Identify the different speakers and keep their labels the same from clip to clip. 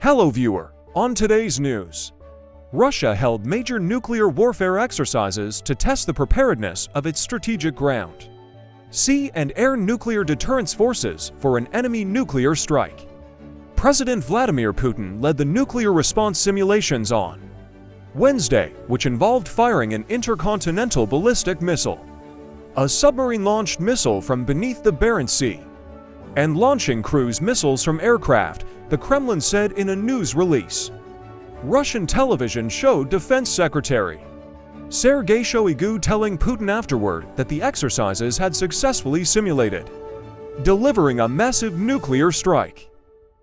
Speaker 1: Hello viewer, on today's news. Russia held major nuclear warfare exercises to test the preparedness of its strategic ground, sea and air nuclear deterrence forces for an enemy nuclear strike. President Vladimir Putin led the nuclear response simulations on Wednesday, which involved firing an intercontinental ballistic missile, a submarine-launched missile from beneath the Barents Sea, and launching cruise missiles from aircraft, the Kremlin said in a news release. Russian television showed Defense Secretary Sergei Shoigu telling Putin afterward that the exercises had successfully simulated delivering a massive nuclear strike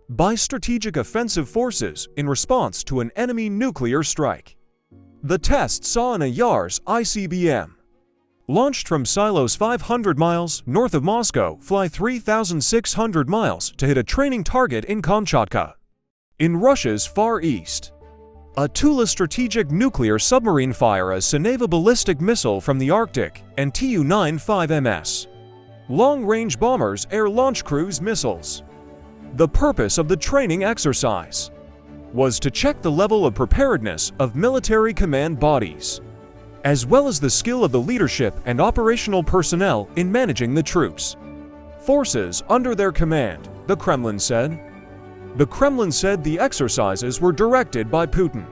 Speaker 1: by strategic offensive forces in response to an enemy nuclear strike. The test saw an Yars ICBM, launched from Silos 500 miles north of Moscow, fly 3,600 miles to hit a training target in Kamchatka, in Russia's Far East. A Tula strategic nuclear submarine fire a Soneva ballistic missile from the Arctic and Tu-95MS, long-range bombers air launch cruise missiles. The purpose of the training exercise was to check the level of preparedness of military command bodies, as well as the skill of the leadership and operational personnel in managing the troops forces under their command, the Kremlin said. The Kremlin said the exercises were directed by Putin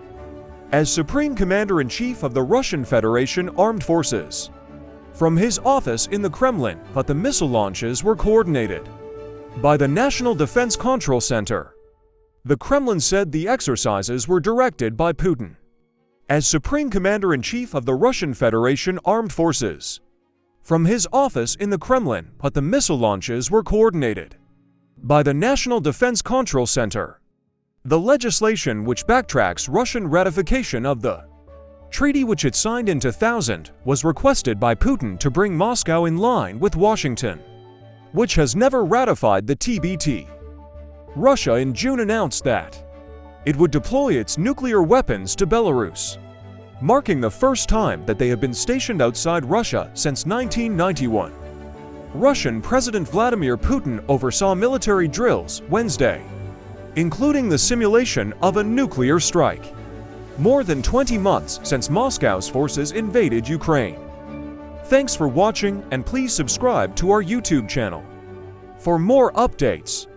Speaker 1: as Supreme Commander-in-Chief of the Russian Federation Armed Forces from his office in the Kremlin, but the missile launches were coordinated by the National Defense Control Center. The Kremlin said the exercises were directed by Putin as Supreme Commander-in-Chief of the Russian Federation Armed Forces from his office in the Kremlin, but the missile launches were coordinated by the National Defense Control Center. The legislation which backtracks Russian ratification of the treaty which it signed in 2000 was requested by Putin to bring Moscow in line with Washington, which has never ratified the TBT. Russia in June announced that it would deploy its nuclear weapons to Belarus, marking the first time that they have been stationed outside Russia since 1991. Russian President Vladimir Putin oversaw military drills Wednesday, including the simulation of a nuclear strike, more than 20 months since Moscow's forces invaded Ukraine. Thanks for watching, and please subscribe to our YouTube channel for more updates.